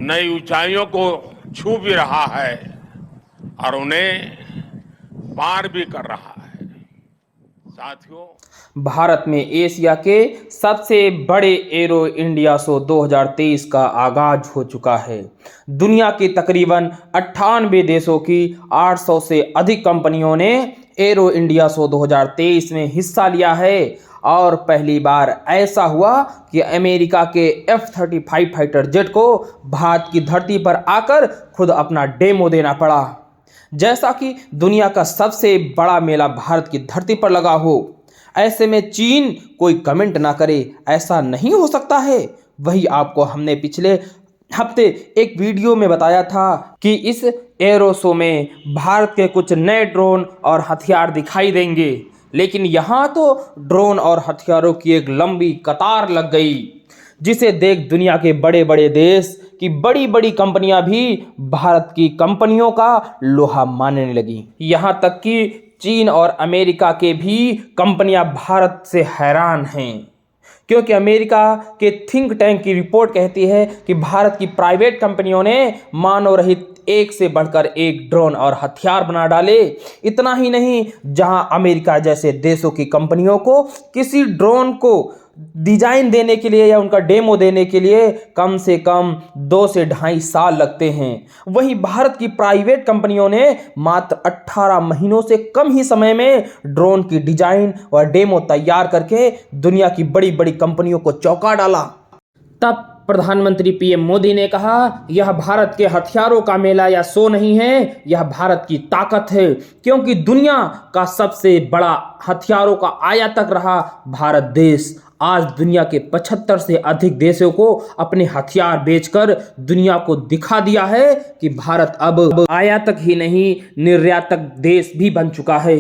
नई ऊंचाइयों को छू भी रहा है और उन्हें पार भी कर रहा है। साथियों, भारत में एशिया के सबसे बड़े एरो इंडिया शो 2023 का आगाज हो चुका है। दुनिया की तकरीबन 98 देशों की 800 से अधिक कंपनियों ने एरो इंडिया शो 2023 में हिस्सा लिया है और पहली बार ऐसा हुआ कि अमेरिका के F-35 फाइटर जेट को भारत की धरती पर आकर खुद अपना डेमो देना पड़ा। जैसा कि दुनिया का सबसे बड़ा मेला भारत की धरती पर लगा हो, ऐसे में चीन कोई कमेंट ना करे, ऐसा नहीं हो सकता है। वही आपको हमने पिछले हफ्ते एक वीडियो में बताया था कि इस एरो शो में भारत के कुछ नए ड्रोन और हथियार दिखाई देंगे, लेकिन यहाँ तो ड्रोन और हथियारों की एक लंबी कतार लग गई, जिसे देख दुनिया के बड़े बड़े देश की बड़ी बड़ी कंपनियां भी भारत की कंपनियों का लोहा मानने लगी। यहाँ तक कि चीन और अमेरिका के भी कंपनियां भारत से हैरान हैं, क्योंकि अमेरिका के थिंक टैंक की रिपोर्ट कहती है कि भारत की प्राइवेट कंपनियों ने मानव रहित एक से बढ़कर एक ड्रोन और हथियार बना डाले। इतना ही नहीं, जहां अमेरिका जैसे देशों की कंपनियों को किसी ड्रोन को डिजाइन देने के लिए या उनका डेमो देने के लिए कम से कम 2 से 2.5 साल लगते हैं, वहीं भारत की प्राइवेट कंपनियों ने मात्र 18 महीनों से कम ही समय में ड्रोन की डिजाइन और डेमो तैयार करके दुनिया की बड़ी बड़ी कंपनियों को चौंका डाला। तब प्रधानमंत्री पीएम मोदी ने कहा, यह भारत के हथियारों का मेला या शो नहीं है, यह भारत की ताकत है, क्योंकि दुनिया का सबसे बड़ा हथियारों का आयातक रहा भारत देश। आज दुनिया के 75 से अधिक देशों को अपने हथियार बेचकर दुनिया को दिखा दिया है कि भारत अब आयातक ही नहीं, निर्यातक देश भी बन चुका है।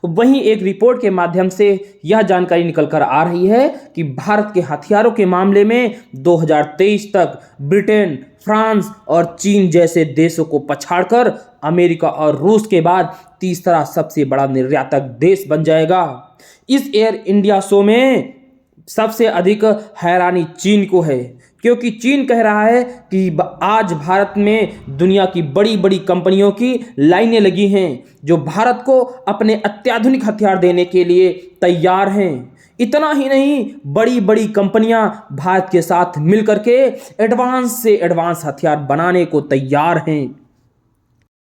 वहीं एक रिपोर्ट के माध्यम से यह जानकारी निकल कर आ रही है कि भारत के हथियारों के मामले में 2023 तक ब्रिटेन, फ्रांस और चीन जैसे देशों को पछाड़कर अमेरिका और रूस के बाद तीसरा सबसे बड़ा निर्यातक देश बन जाएगा। इस एयर इंडिया शो में सबसे अधिक हैरानी चीन को है, क्योंकि चीन कह रहा है कि आज भारत में दुनिया की बड़ी बड़ी कंपनियों की लाइनें लगी हैं, जो भारत को अपने अत्याधुनिक हथियार देने के लिए तैयार हैं। इतना ही नहीं, बड़ी बड़ी कंपनियां भारत के साथ मिलकर के एडवांस से एडवांस हथियार बनाने को तैयार हैं।